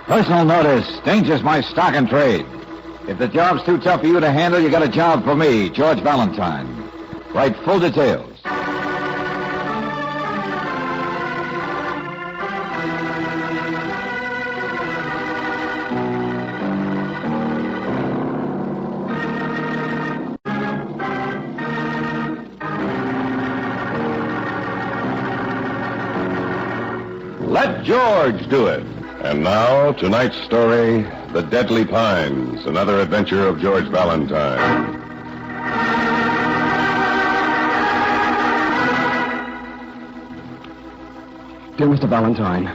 Personal notice. Danger's my stock and trade. If the job's too tough for you to handle, you got a job for me, George Valentine. Write full details. Let George do it. And now, tonight's story, The Deadly Pines, another adventure of George Valentine. Dear Mr. Valentine,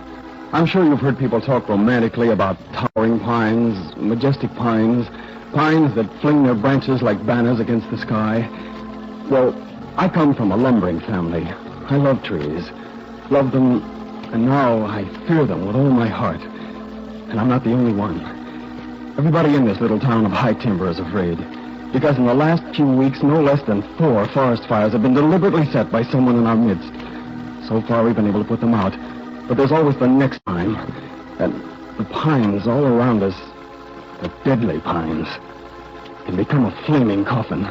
I'm sure you've heard people talk romantically about towering pines, majestic pines, pines that fling their branches like banners against the sky. Well, I come from a lumbering family. I love trees, love them, and now I fear them with all my heart. And I'm not the only one. Everybody in this little town of High Timber is afraid. Because in the last few weeks, no less than 4 forest fires have been deliberately set by someone in our midst. So far, we've been able to put them out. But there's always the next time. And the pines all around us, the deadly pines, can become a flaming coffin.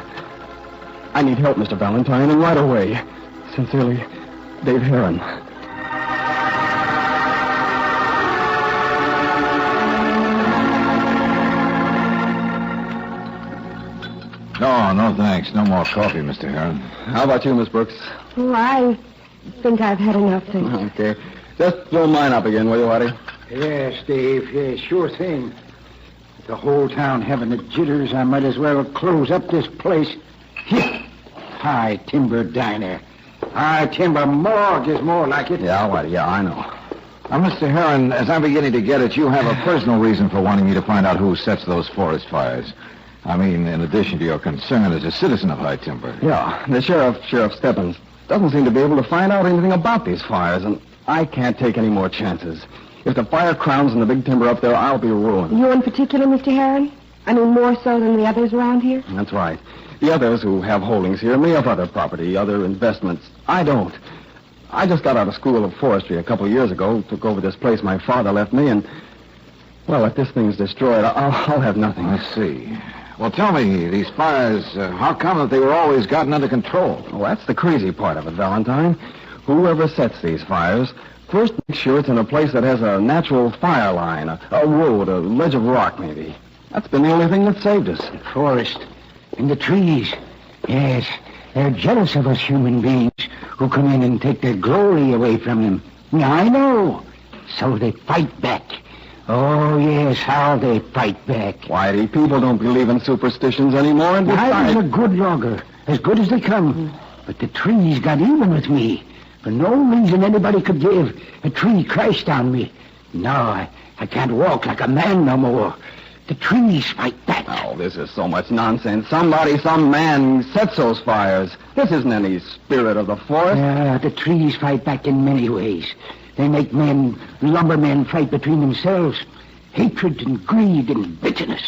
I need help, Mr. Valentine, and right away. Sincerely, Dave Heron. No, thanks. No more coffee, Mr. Heron. How about you, Miss Brooks? Oh, I think I've had enough, thank you. Okay. Just fill mine up again, will you, Whitey? Yes, Dave. Yes, sure thing. With the whole town having the jitters, I might as well close up this place. High Timber Diner. High Timber Morgue is more like it. Yeah, Whitey, yeah, I know. Now, Mr. Heron, as I'm beginning to get it, you have a personal reason for wanting me to find out who sets those forest fires. I mean, in addition to your concern as a citizen of High Timber. Yeah, the Sheriff Stebbins, doesn't seem to be able to find out anything about these fires, and I can't take any more chances. If the fire crowns in the big timber up there, I'll be ruined. You in particular, Mr. Heron? I mean, more so than the others around here? That's right. The others who have holdings here may have other property, other investments. I don't. I just got out of school of forestry a couple of years ago, took over this place my father left me, and, well, if this thing's destroyed, I'll have nothing. I see. Well, tell me, these fires, how come that they were always gotten under control? Well, that's the crazy part of it, Valentine. Whoever sets these fires first makes sure it's in a place that has a natural fire line, a road, a ledge of rock, maybe. That's been the only thing that saved us. The forest and the trees. Yes, they're jealous of us human beings who come in and take their glory away from them. Yeah, I know. So they fight back. Oh, yes, how they fight back. Whitey, people don't believe in superstitions anymore, and I was a good logger, as good as they come. But the trees got even with me. For no reason anybody could give, a tree crashed on me. Now I can't walk like a man no more. The trees fight back. Oh, this is so much nonsense. Somebody, some man sets those fires. This isn't any spirit of the forest. The trees fight back in many ways. They make lumbermen fight between themselves. Hatred and greed and bitterness.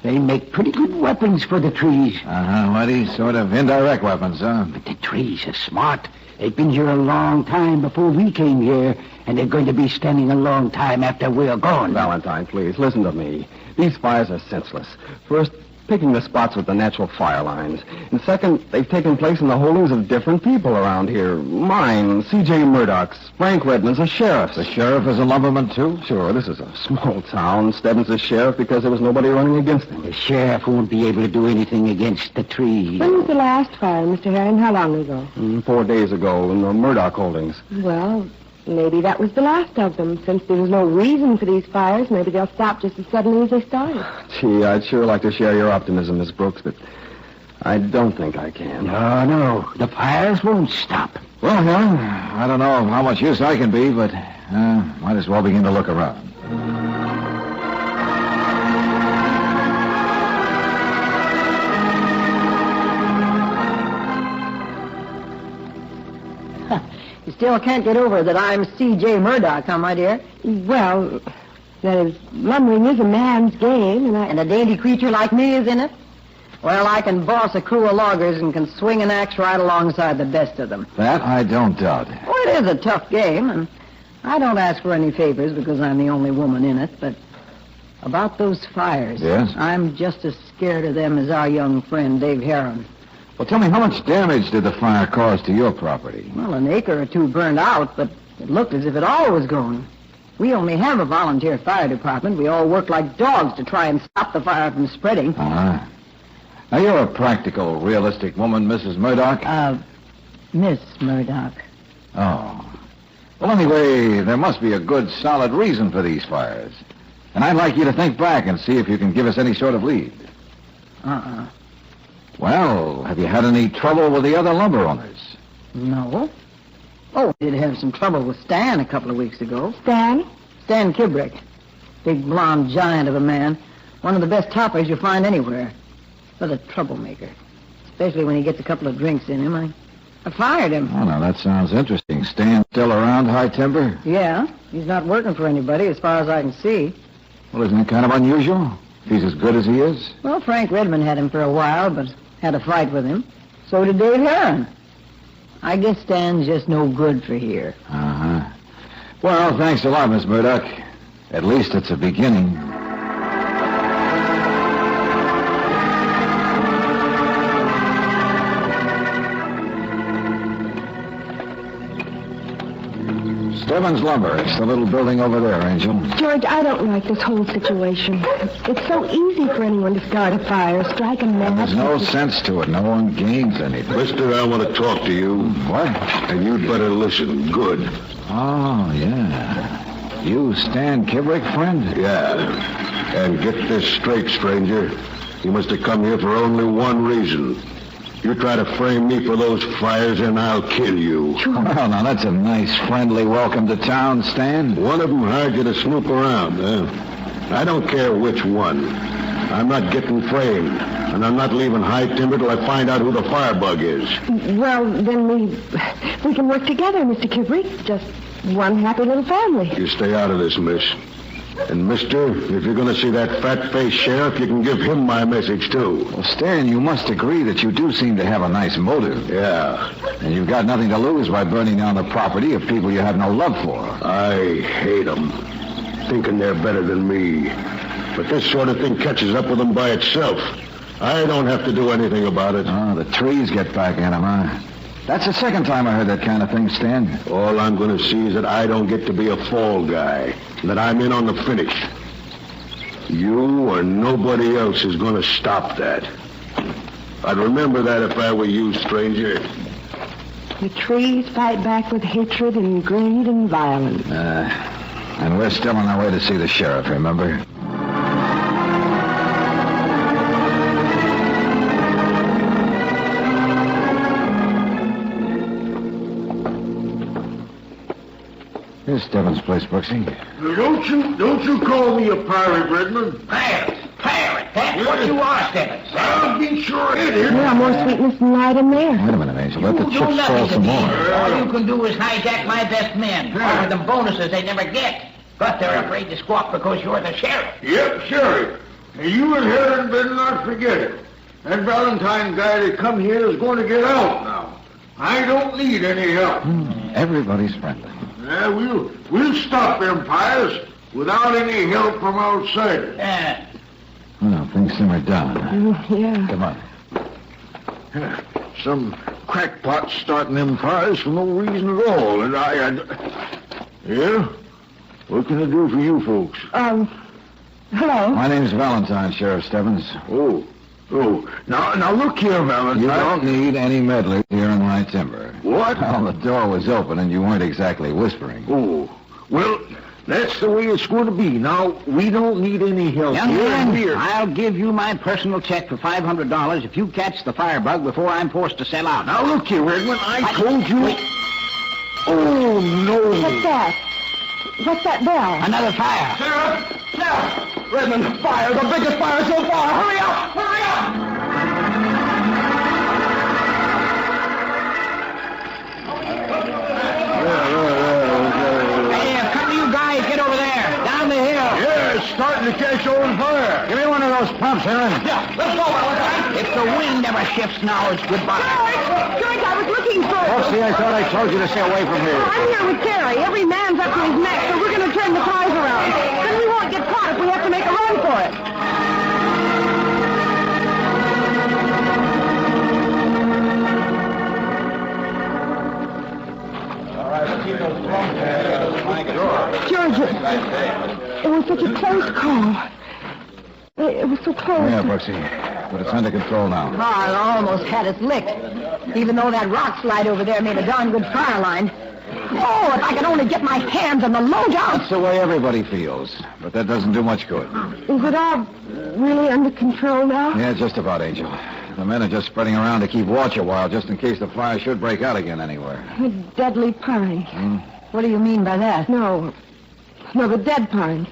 They make pretty good weapons for the trees. Whitey, sort of indirect weapons, huh? But the trees are smart. They've been here a long time before we came here, and they're going to be standing a long time after we're gone. Valentine, please, listen to me. These fires are senseless. First, picking the spots with the natural fire lines. And second, they've taken place in the holdings of different people around here. Mine, C.J. Murdoch's, Frank Redmond's, the sheriff's. The sheriff is a lumberman, too? Sure, this is a small town. Stebbins is sheriff because there was nobody running against him. The sheriff won't be able to do anything against the trees. When was the last fire, Mr. Heron? How long ago? 4 days ago in the Murdoch holdings. Well, maybe that was the last of them. Since there was no reason for these fires, maybe they'll stop just as suddenly as they started. Gee, I'd sure like to share your optimism, Miss Brooks, but I don't think I can. No. The fires won't stop. Well, Heron, I don't know how much use I can be, but might as well begin to look around. You still can't get over that I'm C.J. Murdoch, huh, my dear? Well, that is, lumbering is a man's game, And a dainty creature like me is in it? Well, I can boss a crew of loggers and can swing an axe right alongside the best of them. That I don't doubt. Well, it is a tough game, and I don't ask for any favors because I'm the only woman in it, but About those fires. Yes? I'm just as scared of them as our young friend, Dave Heron. Well, tell me, how much damage did the fire cause to your property? Well, an acre or two burned out, but it looked as if it all was going. We only have a volunteer fire department. We all work like dogs to try and stop the fire from spreading. Uh-huh. Now, you're a practical, realistic woman, Mrs. Murdoch. Miss Murdoch. Oh. Well, anyway, there must be a good, solid reason for these fires. And I'd like you to think back and see if you can give us any sort of lead. Well, have you had any trouble with the other lumber owners? No. Oh, we did have some trouble with Stan a couple of weeks ago. Stan? Stan Kibrick. Big blonde giant of a man. One of the best toppers you'll find anywhere. But a troublemaker. Especially when he gets a couple of drinks in him. I fired him. Oh, now, that sounds interesting. Stan still around High Timber? Yeah. He's not working for anybody as far as I can see. Well, isn't it kind of unusual? If he's as good as he is? Well, Frank Redmond had him for a while, but had a fight with him. So did Dave Heron. I guess Stan's just no good for here. Uh-huh. Well, thanks a lot, Miss Murdoch. At least it's a beginning. Stebbins Lumber. It's the little building over there, Angel. George, I don't like this whole situation. It's so easy for anyone to start a fire, strike a match. There's no sense to it. No one gains anything. Mister, I want to talk to you. What? And you'd better listen good. Oh, yeah. You Stan Kibrick, friend? Yeah. And get this straight, stranger. You must have come here for only one reason. You try to frame me for those fires, and I'll kill you. Well, now, that's a nice, friendly welcome to town, Stan. One of them hired you to snoop around, huh? I don't care which one. I'm not getting framed, and I'm not leaving High Timber till I find out who the firebug is. Well, then we can work together, Mr. Kibrick. Just one happy little family. You stay out of this, miss. And, mister, if you're going to see that fat-faced sheriff, you can give him my message, too. Well, Stan, you must agree that you do seem to have a nice motive. Yeah. And you've got nothing to lose by burning down the property of people you have no love for. I hate them, thinking they're better than me. But this sort of thing catches up with them by itself. I don't have to do anything about it. Oh, the trees get back at him, huh? That's the second time I heard that kind of thing, Stan. All I'm going to see is that I don't get to be a fall guy, and that I'm in on the finish. You or nobody else is going to stop that. I'd remember that if I were you, stranger. The trees fight back with hatred and greed and violence. And we're still on our way to see the sheriff, remember? Here's Stebbins' place, Brooksy. Don't you call me a pirate, Redmond? Pirate! That's what you are, Stebbins. I'll be sure it is. Yeah, more sweetness than light in there. Wait a minute, Angel. Let the You do chips nothing fall to some me. more. All you can do is hijack my best men. Offer them bonuses they never get. But they're afraid to squawk because you're the sheriff. Yep, Sheriff. And you and Heron better not forget it. That Valentine guy that come here is going to get out now. I don't need any help. Everybody's friendly. Yeah, we'll stop them fires without any help from outsiders. Well, things simmer down. Yeah. Come on. Some crackpots starting them fires for no reason at all, and Yeah? What can I do for you folks? Hello. My name's Valentine, Sheriff Stebbins. Oh. Now look here, Valentine. You don't need any meddlers here in High Timber. What? Well, the door was open and you weren't exactly whispering. Oh, well, that's the way it's going to be. Now, we don't need any help Young here. man, Here. I'll give you my personal check for $500 if you catch the firebug before I'm forced to sell out. Now, look here, Redmond. I told you... Oh, no. What's that? What's that bell? Another fire. Sheriff! Redmond, fire! The biggest fire so far! Hurry up! Hurry up! Hey, a couple of you guys get over there. Down the hill. Yeah, it's starting to catch on fire. Give me one of those pumps, Heron. Yeah, let's go, Valentine. If the wind never shifts now, it's goodbye. George, I was looking for Oh, see, I thought I told you to stay away from here. I'm here with Terry. Every man's up to his neck, so we're going to turn the cars around. Then we won't get caught if we have to make a run It was such a close call. It was so close. Yeah, Brooksy. But it's under control now. Carl almost had us licked. Even though that rock slide over there made a darn good fire line. Oh, if I could only get my hands on the loadout. That's the way everybody feels. But that doesn't do much good. Is it all really under control now? Yeah, just about, Angel. The men are just spreading around to keep watch a while, just in case the fire should break out again anywhere. The deadly pines. What do you mean by that? No, the dead pines.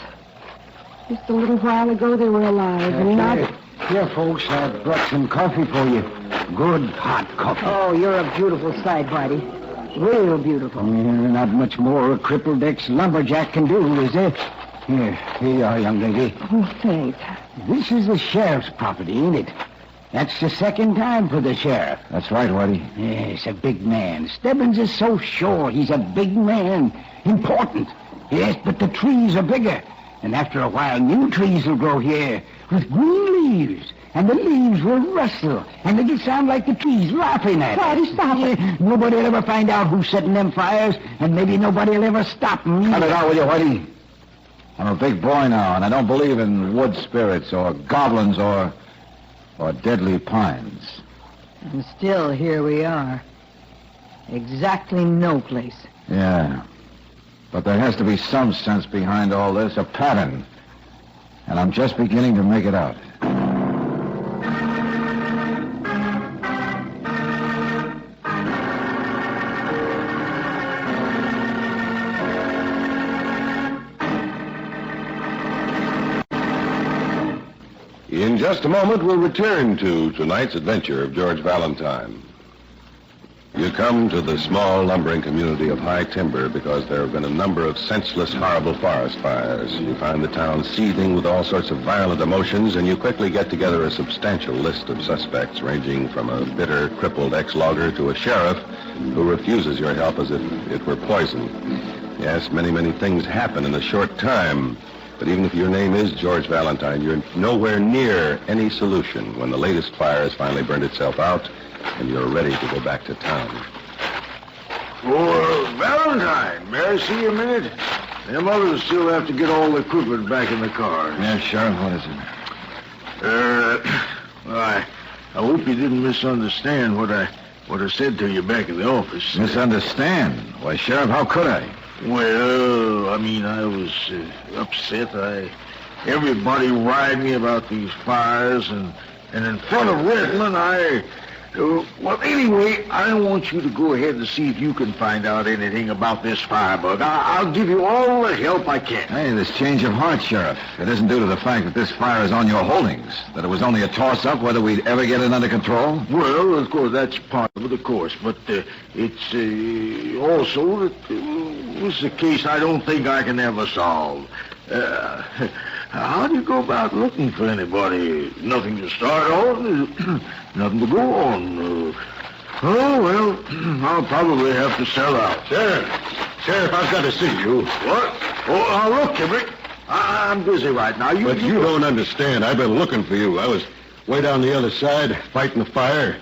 Just a little while ago they were alive, and now... Here, folks, I've brought some coffee for you. Good hot coffee. Oh, you're a beautiful sight, Whitey. Real beautiful. Not much more a crippled ex-lumberjack can do, is there? Here you are, young lady. Oh, thanks. This is the sheriff's property, ain't it? That's the second time for the sheriff. That's right, Whitey. Yes, a big man. Stebbins is so sure he's a big man. Important. Yes, but the trees are bigger. And after a while, new trees will grow here with green leaves. And the leaves will rustle. And it'll sound like the trees laughing at us. Whitey, stop it. Nobody will ever find out who's setting them fires. And maybe nobody will ever stop them. Cut it out with you, Whitey. I'm a big boy now, and I don't believe in wood spirits or goblins or deadly pines. And still, here we are. Exactly no place. Yeah. But there has to be some sense behind all this, a pattern. And I'm just beginning to make it out. In just a moment, we'll return to tonight's adventure of George Valentine. You come to the small lumbering community of High Timber because there have been a number of senseless, horrible forest fires. You find the town seething with all sorts of violent emotions, and you quickly get together a substantial list of suspects, ranging from a bitter, crippled ex-logger to a sheriff who refuses your help as if it were poison. Yes, many, many things happen in a short time. But even if your name is George Valentine, you're nowhere near any solution when the latest fire has finally burned itself out and you're ready to go back to town. Oh, Valentine, may I see you a minute? Them others still have to get all the equipment back in the car. Yeah, Sheriff, what is it? Well, I hope you didn't misunderstand what I said to you back in the office. Misunderstand? Why, Sheriff, how could I? Well, I mean, I was upset. Everybody riled me about these fires, and in front of Redmond, well, anyway, I want you to go ahead and see if you can find out anything about this firebug. I'll give you all the help I can. Hey, this change of heart, Sheriff. It isn't due to the fact that this fire is on your holdings, that it was only a toss-up whether we'd ever get it under control? Well, of course, that's part of it, of course. But it's also that this is a case I don't think I can ever solve. How do you go about looking for anybody? Nothing to start on, nothing to go on. Well, I'll probably have to sell out. Sheriff, I've got to see you. What? Oh, look, Kimbrick. I'm busy right now. But you don't understand. I've been looking for you. I was way down the other side, fighting the fire.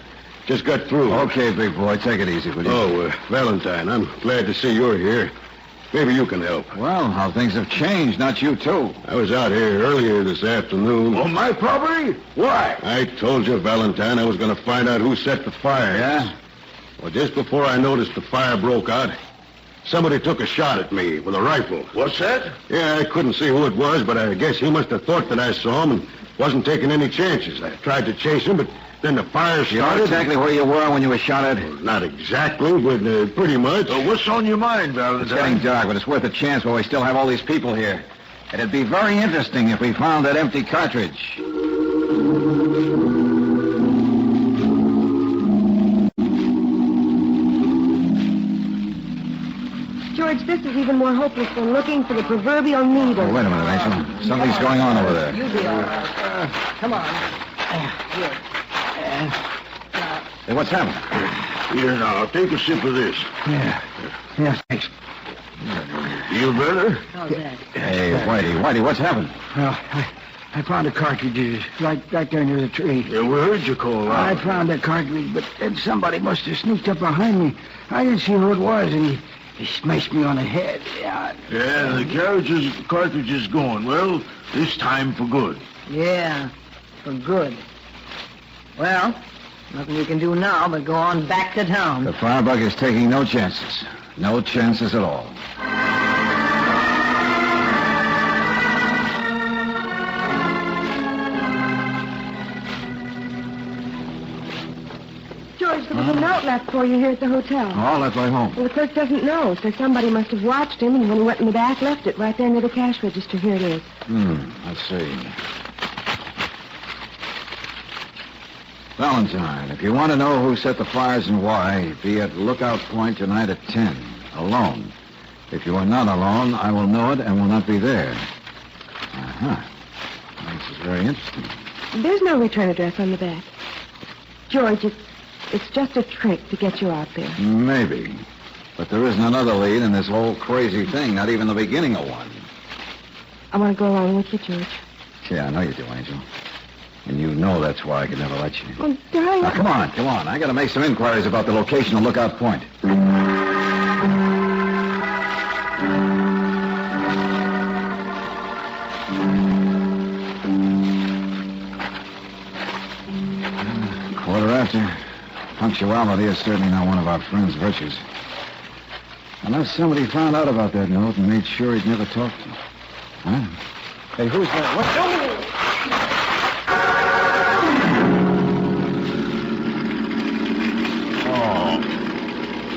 Just got through. Okay, big boy, take it easy, will you? Oh, Valentine, I'm glad to see you're here. Maybe you can help. Well, how things have changed, not you, too. I was out here earlier this afternoon. On my property? Why? I told you, Valentine, I was going to find out who set the fire. Yeah? Well, just before I noticed the fire broke out, somebody took a shot at me with a rifle. What's that? Yeah, I couldn't see who it was, but I guess he must have thought that I saw him and wasn't taking any chances. I tried to chase him, but then the fire You know started. exactly where you were when you were shot at? Not exactly, but pretty much. What's on your mind, Valentine? It's getting dark, but it's worth a chance while we still have all these people here. It'd be very interesting if we found that empty cartridge. George, this is even more hopeless than looking for the proverbial needle. Oh, wait a minute, Angel. Something's going on over there. You'll be all right. Come on. Here. Hey, what's happening? Here, now, take a sip of this. Yeah, thanks. You better? How's that? Hey, Whitey, what's happened? Well, I found a cartridge right there near the tree. Yeah, we heard you call out. I found that cartridge, but then somebody must have sneaked up behind me. I didn't see who it was, and He smashed me on the head. Yeah, the cartridge is gone. Well, this time for good. Yeah, for good. Well, nothing we can do now but go on back to town. The firebug is taking no chances. No chances at all. George, there was a note left for you here at the hotel. Oh, that's right home. Well, the clerk doesn't know, so somebody must have watched him, and when he went in the back, left it right there near the cash register. Here it is. Let's see. Valentine, if you want to know who set the fires and why, be at Lookout Point tonight at 10, alone. If you are not alone, I will know it and will not be there. Uh-huh. This is very interesting. There's no return address on the back. George, it's just a trick to get you out there. Maybe. But there isn't another lead in this whole crazy thing, not even the beginning of one. I want to go along with you, George. Yeah, I know you do, Angel. And you know that's why I could never let you. Oh, darling. Now, come on. I got to make some inquiries about the location of Lookout Point. Quarter after. Punctuality is certainly not one of our friend's virtues. Unless somebody found out about that note and made sure he'd never talk to you. Huh? Hey, who's that? What?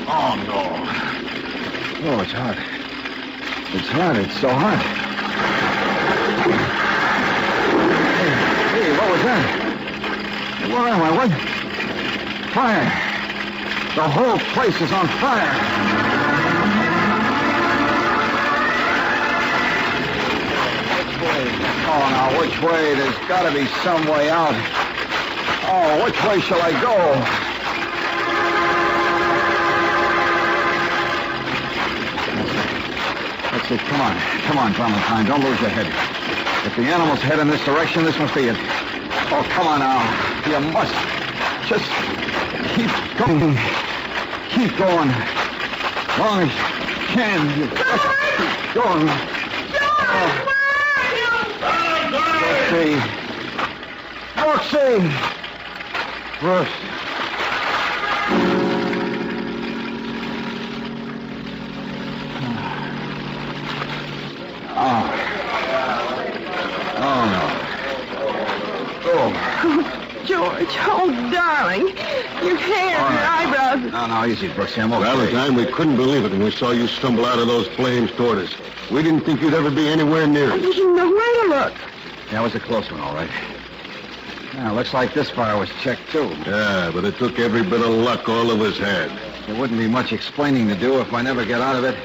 Oh, no. Oh, it's hot. It's hot. It's so hot. Hey, what was that? Where am I? What? Fire. The whole place is on fire. Oh, now, which way? There's got to be some way out. Oh, which way shall I go? That's it. Come on, Valentine. Don't lose your head. If the animals head in this direction, this must be it. Oh, come on now. You must just keep going. Keep going. Long as you can. You just keep going. Roxy! Bruce. George, oh, darling. Your hair, your eyebrows. No, easy, Brooksy. I'm okay. Valentine, we couldn't believe it when we saw you stumble out of those flames toward us. We didn't think you'd ever be anywhere near I us. didn't know where to look. That was a close one, all right. Now, looks like this fire was checked, too. Yeah, but it took every bit of luck all of us had. There wouldn't be much explaining to do if I never get out of it.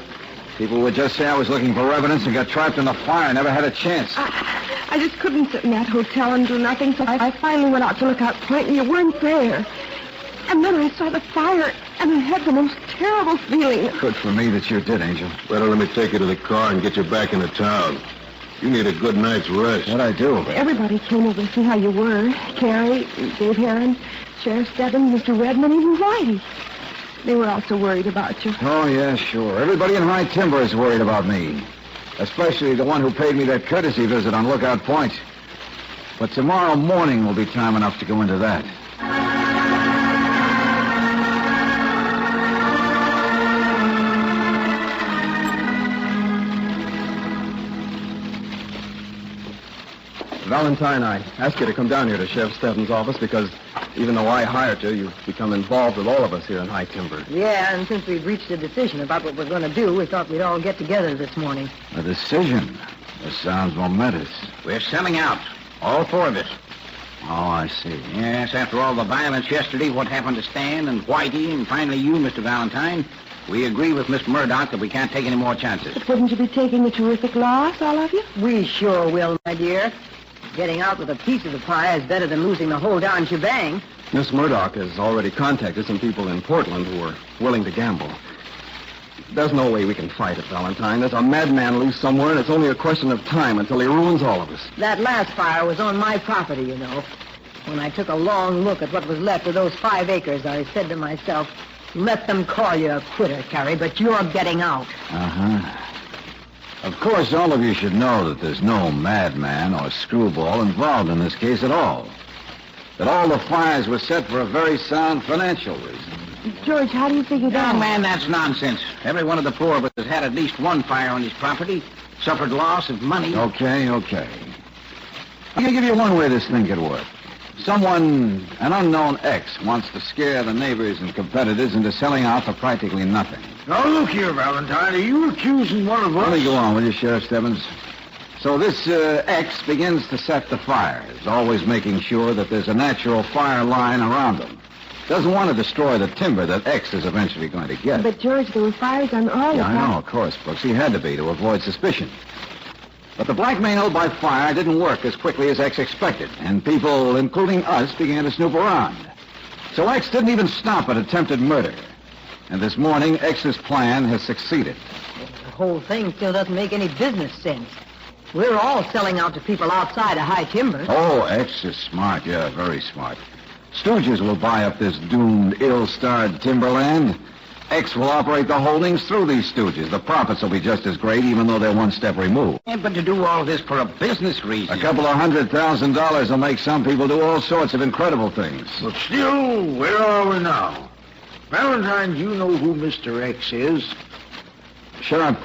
People would just say I was looking for evidence and got trapped in the fire. I never had a chance. I just couldn't sit in that hotel and do nothing, so I finally went out to Lookout Point, and you weren't there. And then I saw the fire, and I had the most terrible feeling. Good for me that you did, Angel. Better let me take you to the car and get you back into town. You need a good night's rest. What'd I do? Everybody came over to see how you were. Carrie, Dave Heron, Sheriff Stebbins, Mr. Redmond, even Whitey. They were also worried about you. Oh, yeah, sure. Everybody in High Timber is worried about me. Especially the one who paid me that courtesy visit on Lookout Point. But tomorrow morning will be time enough to go into that. Valentine, I asked you to come down here to Sheriff Stebbins' office because even though I hired you, you've become involved with all of us here in High Timber. Yeah, and since we've reached a decision about what we're going to do, we thought we'd all get together this morning. A decision? This sounds momentous. We're selling out. All four of us. Oh, I see. Yes, after all the violence yesterday, what happened to Stan and Whitey, and finally you, Mr. Valentine, we agree with Miss Murdoch that we can't take any more chances. But wouldn't you be taking a terrific loss, all of you? We sure will, my dear. Getting out with a piece of the pie is better than losing the whole darn shebang. Miss Murdoch has already contacted some people in Portland who are willing to gamble. There's no way we can fight it, Valentine. There's a madman loose somewhere, and it's only a question of time until he ruins all of us. That last fire was on my property, you know. When I took a long look at what was left of those 5 acres, I said to myself, Let them call you a quitter, Carrie, but you're getting out. Uh-huh. Of course, all of you should know that there's no madman or screwball involved in this case at all. That all the fires were set for a very sound financial reason. George, how do you figure that? Young man, that's nonsense. Every one of the four of us has had at least one fire on his property, suffered loss of money. Okay. I'm going to give you one way this thing could work. Someone, an unknown X, wants to scare the neighbors and competitors into selling out for practically nothing. Now, look here, Valentine. Are you accusing one of us? Let me go on, will you, Sheriff Stebbins? So this X begins to set the fires, always making sure that there's a natural fire line around them. Doesn't want to destroy the timber that X is eventually going to get. But, George, there were fires on all the Yeah, I know, of course, Brooks. He had to be to avoid suspicion. But the blackmail by fire didn't work as quickly as X expected, and people, including us, began to snoop around. So X didn't even stop at attempted murder. And this morning, X's plan has succeeded. The whole thing still doesn't make any business sense. We're all selling out to people outside of high timber. Oh, X is smart, yeah, very smart. Stooges will buy up this doomed, ill-starred timberland. X will operate the holdings through these stooges. The profits will be just as great, even though they're one step removed. Yeah, but to do all this for a business reason. A couple of $100,000 will make some people do all sorts of incredible things. But still, where are we now? Valentine, you know who Mr. X is. Sheriff,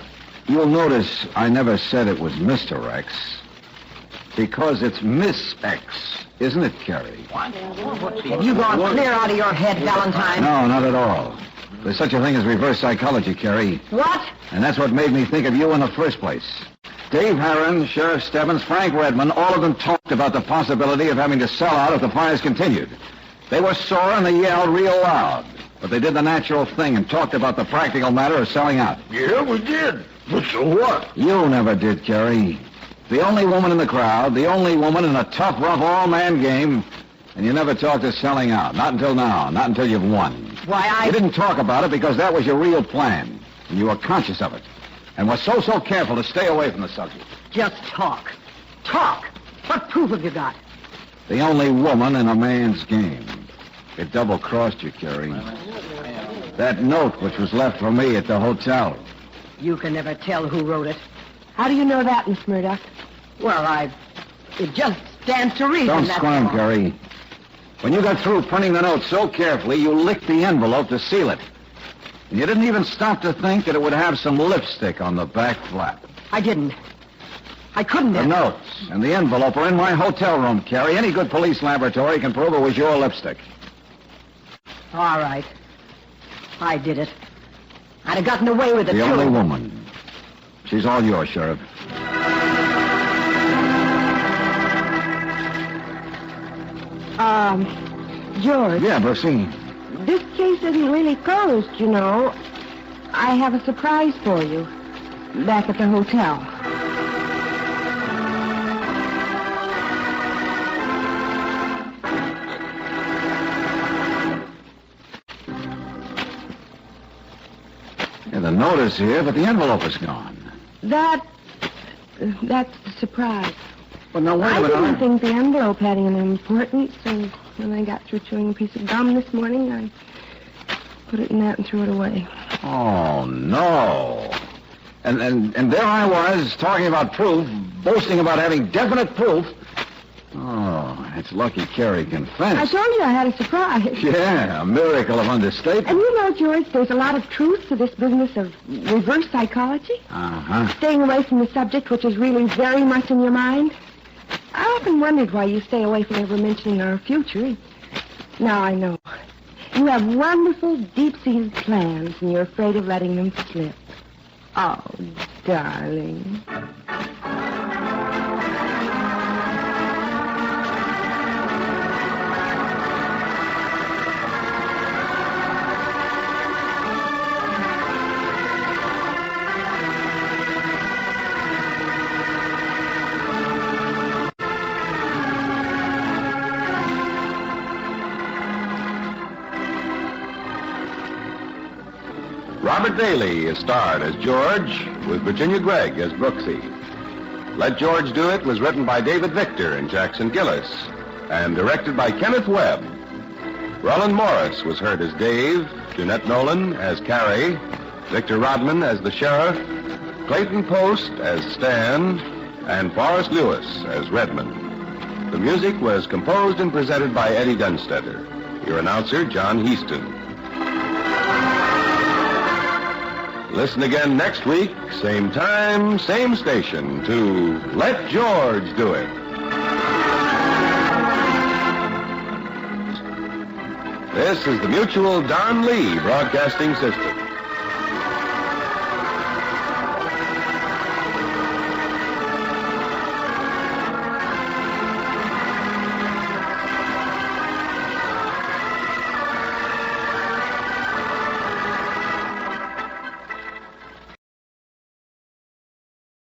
you'll notice I never said it was Mr. X. Because it's Miss X, isn't it, Carrie? What? Have you gone clear out of your head, Valentine? No, not at all. There's such a thing as reverse psychology, Carrie. What? And that's what made me think of you in the first place. Dave Herron, Sheriff Stebbins, Frank Redmond, all of them talked about the possibility of having to sell out if the fires continued. They were sore and they yelled real loud. But they did the natural thing and talked about the practical matter of selling out. Yeah, we did. But so what? You never did, Carrie. The only woman in the crowd, the only woman in a tough, rough, all-man game, and you never talked of selling out. Not until now. Not until you've won. Why, You didn't talk about it because that was your real plan. And you were conscious of it. And were so careful to stay away from the subject. Just talk. Talk. What proof have you got? The only woman in a man's game. It double-crossed you, Carrie. That note which was left for me at the hotel. You can never tell who wrote it. How do you know that, Miss Murdoch? Well, it just stands to reason. Don't that's squirm, all. Carrie. When you got through printing the note so carefully, you licked the envelope to seal it. And you didn't even stop to think that it would have some lipstick on the back flap. I didn't. I couldn't The have. notes and the envelope are in my hotel room, Carrie. Any good police laboratory can prove it was your lipstick. All right. I did it. I'd have gotten away with it, The too. only woman. She's all yours, Sheriff. George, Yeah, Brooksy. this case isn't really closed, you know. I have a surprise for you back at the hotel. Yeah, the note is here, but the envelope is gone. That's the surprise. Well, no, wait a I minute. didn't think the envelope had any importance, so when I got through chewing a piece of gum this morning, I put it in that and threw it away. Oh, no. And there I was, talking about proof, boasting about having definite proof. Oh, it's lucky Carrie I confessed. told you I had a surprise. Yeah, a miracle of understatement. And you know, George, there's a lot of truth to this business of reverse psychology. Uh-huh. Staying away from the subject which is really very much in your mind. I often wondered why you stay away from ever mentioning our future. Now I know. You have wonderful, deep-seated plans, and you're afraid of letting them slip. Oh, darling. Robert Daly is starred as George, with Virginia Gregg as Brooksy. Let George Do It was written by David Victor and Jackson Gillis, and directed by Kenneth Webb. Roland Morris was heard as Dave, Jeanette Nolan as Carrie, Victor Rodman as the sheriff, Clayton Post as Stan, and Forrest Lewis as Redmond. The music was composed and presented by Eddie Dunstetter. Your announcer, John Heaston. Listen again next week, same time, same station, to Let George Do It. This is the Mutual Don Lee Broadcasting System.